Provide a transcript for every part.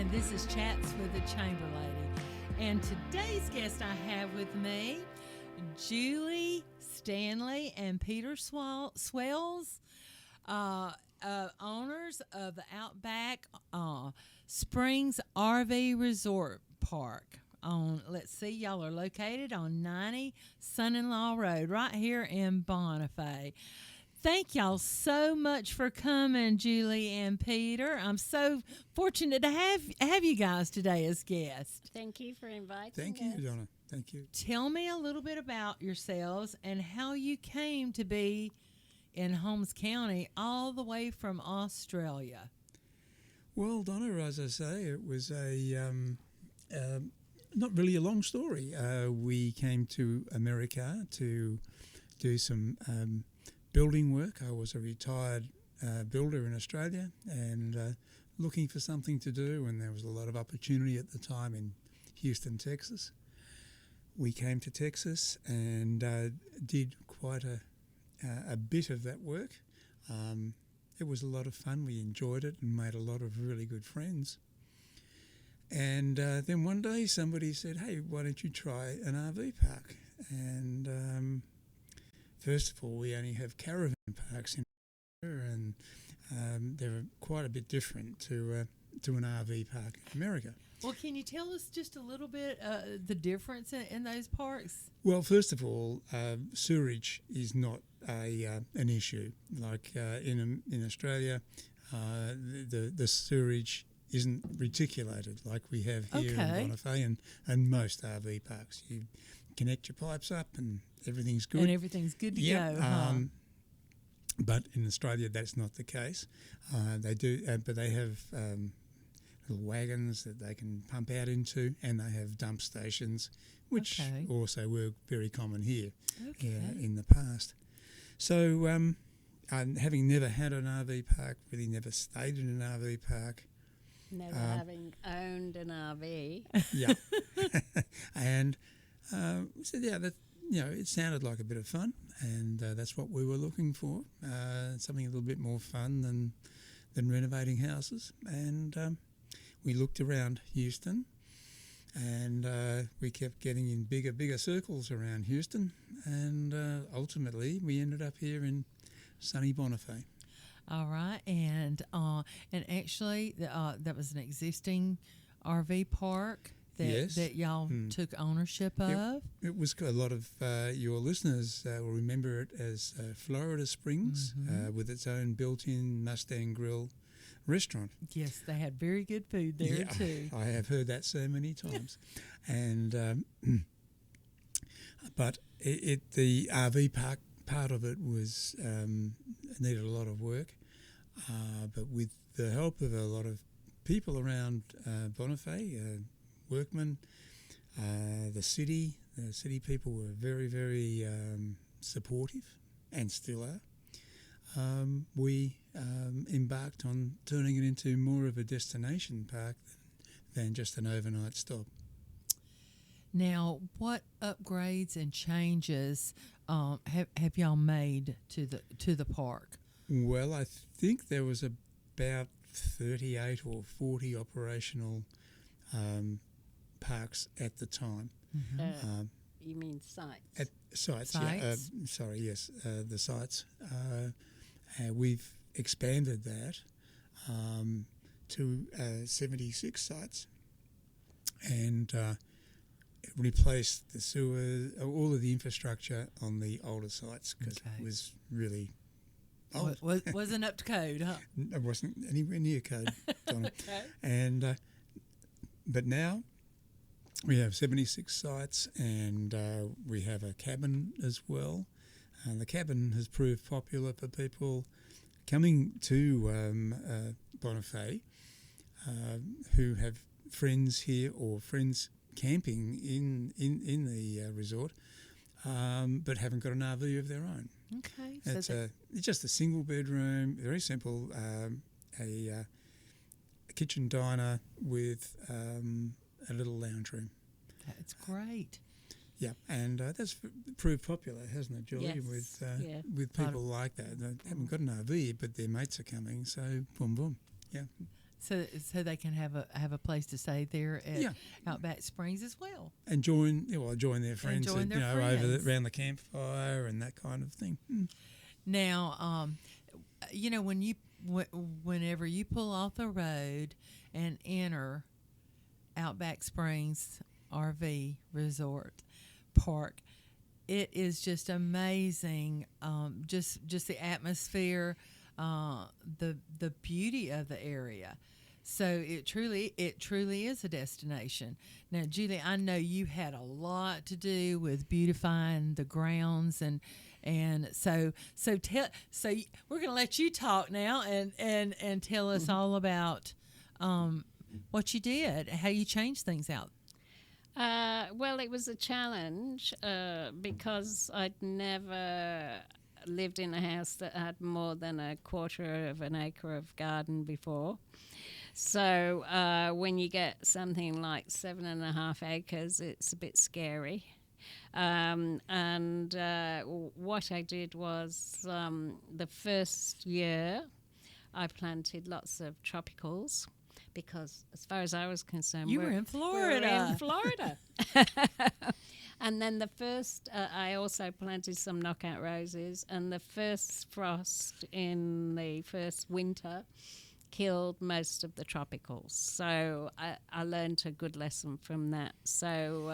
and this is Chats with the Chamberlady. And today's guest I have with me, Julie Stanley and Peter Swells, owners of the Outback Springs RV Resort Park. Let's see, y'all are located on 90 Son-in-Law Road, right here in Bonifay. Thank y'all so much for coming, Julie and Peter. I'm so fortunate to have you guys today as guests. Thank you for inviting Thank us. you, Donna. Thank you. Tell me a little bit about yourselves and how you came to be in Holmes County all the way from Australia. Well, Donna, as I say, it was not really a long story. We came to America to do some building work. I was a retired builder in Australia and looking for something to do, and there was a lot of opportunity at the time in Houston, Texas. We came to Texas and did quite a bit of that work. It was a lot of fun. We enjoyed it and made a lot of really good friends. And then one day somebody said, "Hey, why don't you try an RV park?" And first of all, we only have caravan parks in America, and they're quite a bit different to an RV park in America. Well, can you tell us just a little bit the difference in those parks? Well, first of all, sewerage is not an issue. Like in Australia, the sewerage isn't reticulated like we have here in Bonifay and most RV parks. You connect your pipes up and everything's good. And everything's good to go, huh? But in Australia, that's not the case. They do, but they have little wagons that they can pump out into, and they have dump stations, which also were very common here in the past. So, having never had an RV park, really never stayed in an RV park. Never having owned an RV. Yeah. And we said, it sounded like a bit of fun, and that's what we were looking for, something a little bit more fun than renovating houses. And we looked around Houston, and we kept getting in bigger circles around Houston, and ultimately we ended up here in sunny Bonifay. All right, and actually, that was an existing RV park that y'all took ownership of. It was a lot of your listeners will remember it as Florida Springs, with its own built-in Mustang Grill restaurant. Yes, they had very good food there too. I have heard that so many times, and but the RV park part of it was needed a lot of work. But with the help of a lot of people around Bonifay, workmen, the city people were very, very supportive and still are. We embarked on turning it into more of a destination park than just an overnight stop. Now, what upgrades and changes have y'all made to the park? Well, I think there was about 38 or 40 operational parks at the time. Mm-hmm. You mean sites? At sites. Sites? Yeah. Sorry, yes, the sites. We've expanded that to 76 sites and replaced the sewer, all of the infrastructure on the older sites because it was really old. Wasn't up to code, huh? It wasn't anywhere near code, Donna. And but now we have 76 sites, and we have a cabin as well. And the cabin has proved popular for people coming to Bonifay who have friends here or friends camping in the resort, but haven't got an RV of their own. Okay. It's just a single bedroom, very simple, a kitchen diner with a little lounge room. That's great. Yeah, and that's proved popular, hasn't it, Julie? Yes. With people like that. They haven't got an RV, but their mates are coming, so boom, boom. Yeah. So they can have a place to stay there at Outback Springs as well. And join their friends, join their over friends. around the campfire and that kind of thing. Now, whenever you pull off the road and enter Outback Springs RV Resort Park, it is just amazing. Just the atmosphere, the beauty of the area. So it truly is a destination. Now, Julie, I know you had a lot to do with beautifying the grounds, and so we're going to let you talk now and tell us all about what you did, how you changed things out. Well, it was a challenge because I'd never lived in a house that had more than a quarter of an acre of garden before. So when you get something like 7.5 acres, it's a bit scary. And what I did was the first year I planted lots of tropicals, because as far as I was concerned, you were in Florida. And then I also planted some knockout roses, and the first frost in the first winter killed most of the tropicals. So I learned a good lesson from that. So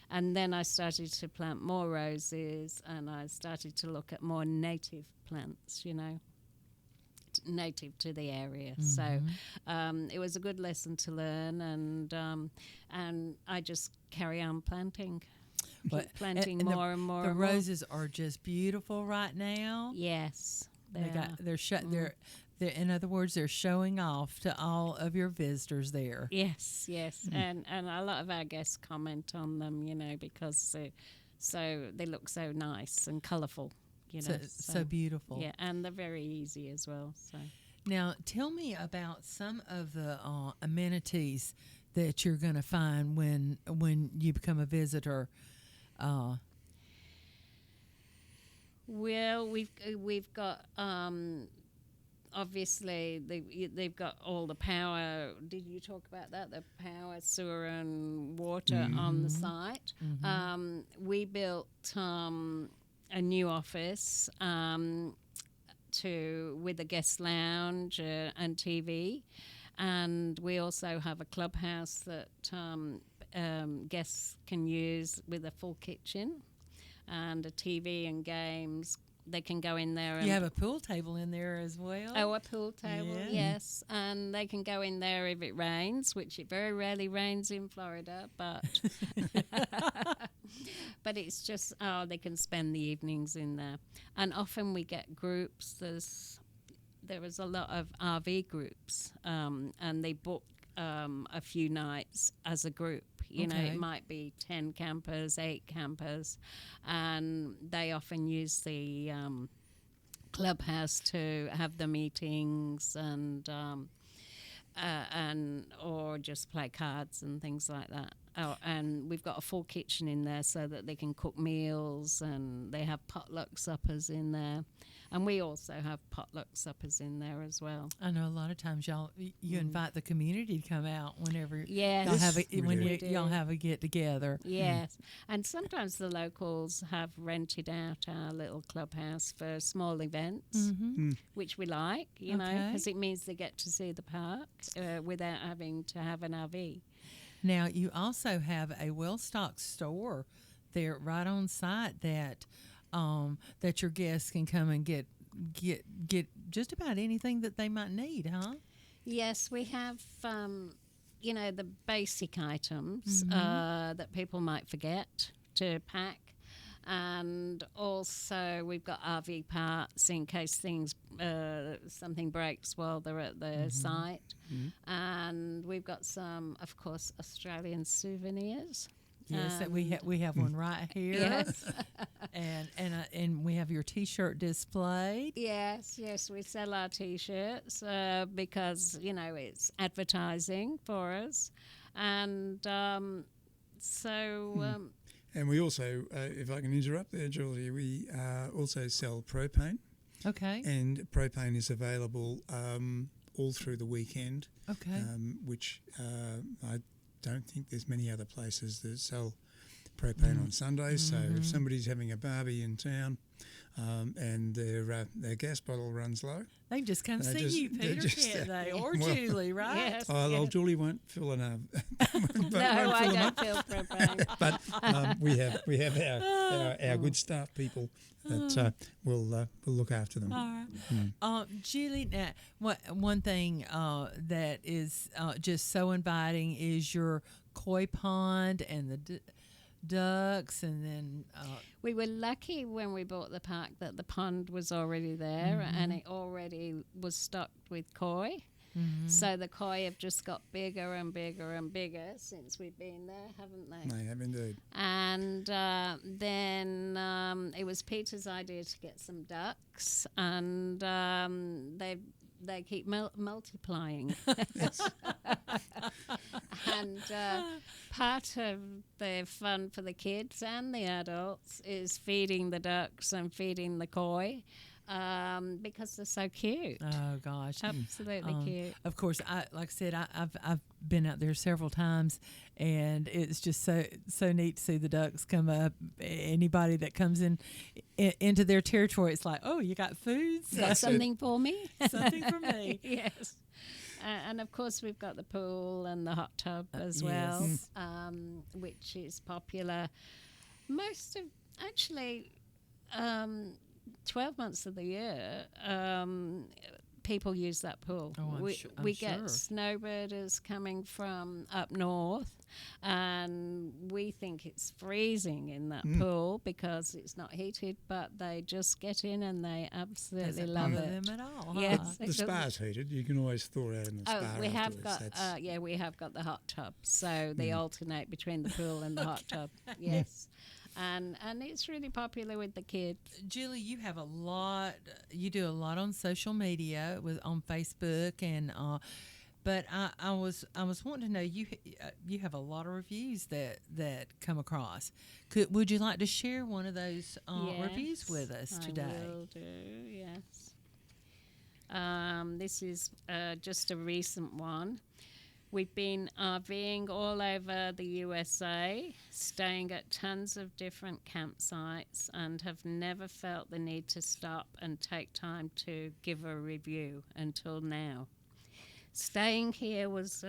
and then I started to plant more roses, and I started to look at more native plants, native to the area. So it was a good lesson to learn, and I just carry on planting. Planting more and more. The roses are just beautiful right now. Yes, they're in other words, they're showing off to all of your visitors there. Yes, and a lot of our guests comment on them, because they look so nice and colourful. So beautiful. Yeah, and they're very easy as well. So now, tell me about some of the amenities that you're going to find when you become a visitor. Well, we've got obviously they've got all the power. Did you talk about that? The power, sewer, and water on the site. We built a new office with a guest lounge and TV, and we also have a clubhouse that guests can use with a full kitchen and a TV and games. They can go in there. You have a pool table in there as well? Oh, a pool table, yes. And they can go in there if it rains, which it very rarely rains in Florida, but but it's just, they can spend the evenings in there. And often we get groups. There is a lot of RV groups, and they book a few nights as a group. It might be 10 campers, 8 campers, and they often use the clubhouse to have the meetings and or just play cards and things like that. Oh, and we've got a full kitchen in there so that they can cook meals, and they have potluck suppers in there. And we also have potluck suppers in there as well. I know a lot of times you invite the community to come out whenever yes, y'all have a get together. Yes, and sometimes the locals have rented out our little clubhouse for small events, which we like, because it means they get to see the park without having to have an RV. Now, you also have a well-stocked store there right on site that your guests can come and get just about anything that they might need, huh? Yes, we have, the basic items that people might forget to pack. And also we've got RV parts in case something breaks while they're at the site. And we've got some, of course, Australian souvenirs. Yes, we have one right here. Yes, and we have your T-shirt displayed. Yes, we sell our T-shirts because it's advertising for us, and and we also, if I can interrupt there, Julie, we also sell propane. Okay. And propane is available all through the weekend. Okay. Which I don't think there's many other places that sell propane on Sundays. So if somebody's having a barbie in town and their gas bottle runs low, they can just come they see just- you, they Peter, just, can't they? Or well, Julie, right? Yes. well, Julie won't fill in a. No, I don't feel propane. But we have our good staff people that will look after them. All right. Julie, now, one thing that is just so inviting is your koi pond and the ducks, and then We were lucky when we bought the park that the pond was already there and it already was stocked with koi. So the koi have just got bigger and bigger and bigger since we've been there, haven't they? They have indeed. And then it was Peter's idea to get some ducks, and they keep multiplying. And part of the fun for the kids and the adults is feeding the ducks and feeding the koi. Because they're so cute. oh gosh, Absolutely cute. Of course, like I said, I've been out there several times, and it's just so neat to see the ducks come up. Anybody that comes into their territory, it's like, oh, you got food, Got something for me? something for me. Yes. And of course, we've got the pool and the hot tub as well, yes. Which is popular. Most of, actually, 12 months of the year, people use that pool. Oh, we I'm get sure. snowbirders coming from up north, and we think it's freezing in that pool because it's not heated, but they just get in and they absolutely Doesn't love bother it. them at all. Huh? Yes. The spa's heated. You can always thaw out in the Oh, spa we have afterwards. got That's- we have got the hot tub, so they alternate between the pool and the hot tub. Yes, and it's really popular with the kids. Julie, you have a lot. You do a lot on social media on Facebook, and but I was wanting to know, you have a lot of reviews that come across. Would you like to share one of those reviews with us today? I will do. Yes. This is just a recent one. We've been RVing all over the USA, staying at tons of different campsites, and have never felt the need to stop and take time to give a review until now. Staying here was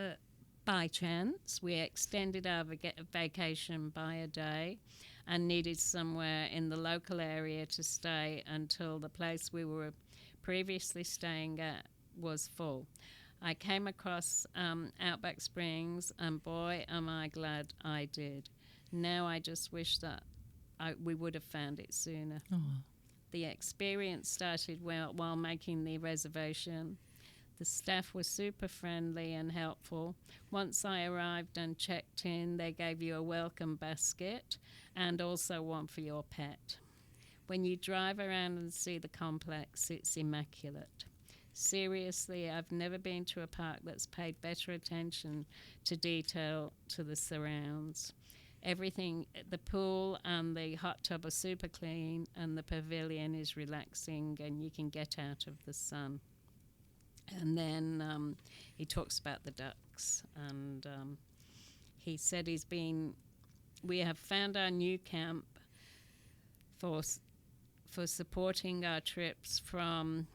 by chance. We extended our vacation by a day and needed somewhere in the local area to stay until the place we were previously staying at was full. I came across Outback Springs, and boy, am I glad I did. Now I just wish that we would have found it sooner. Oh. The experience started while making the reservation. The staff were super friendly and helpful. Once I arrived and checked in, they gave you a welcome basket and also one for your pet. When you drive around and see the complex, it's immaculate. Seriously, I've never been to a park that's paid better attention to detail to the surrounds. Everything, the pool and the hot tub are super clean, and the pavilion is relaxing and you can get out of the sun. And then he talks about the ducks, and he said we have found our new camp for supporting our trips from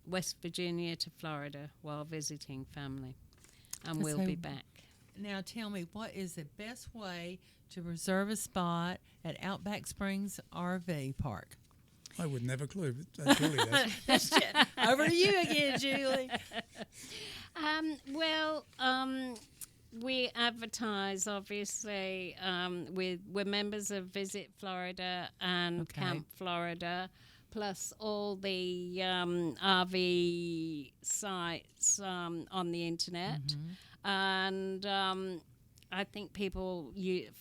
West Virginia to Florida while visiting family, and we'll be back. Now tell me, what is the best way to reserve a spot at Outback Springs RV Park? I wouldn't have a clue, but Julie does. Over to you again, Julie. We advertise, obviously. We're members of Visit Florida and Camp Florida, plus all the RV sites on the internet. And I think people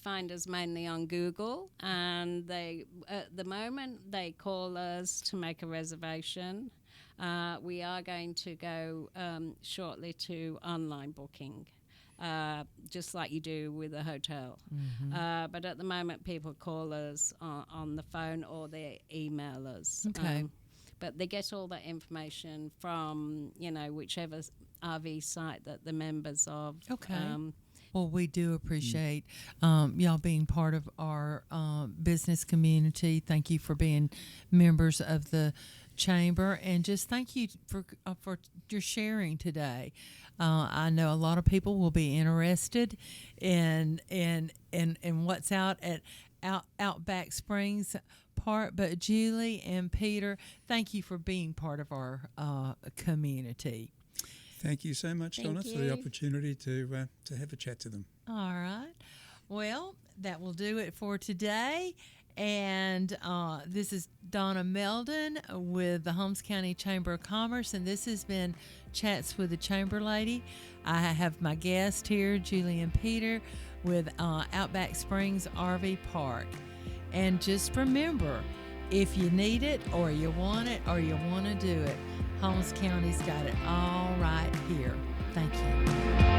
find us mainly on Google, and they, at the moment, they call us to make a reservation. We are going to go shortly to online booking, just like you do with a hotel. But at the moment, people call us on the phone or they email us. Okay. But they get all that information from, whichever RV site that the members of. Okay. Well, we do appreciate y'all being part of our business community. Thank you for being members of the chamber, and just thank you for your sharing today. I know a lot of people will be interested in what's out at Outback Springs Park. But Julie and Peter, thank you for being part of our community. Thank you so much, Donna, for the opportunity to have a chat to them. All right. Well, that will do it for today. And this is Donna Meldon with the Holmes County Chamber of Commerce, and this has been Chats with the Chamber Lady. I have my guest here, Julie and Peter, with Outback Springs RV Park. And just remember, if you need it or you want it or you want to do it, Holmes County's got it all right here. Thank you.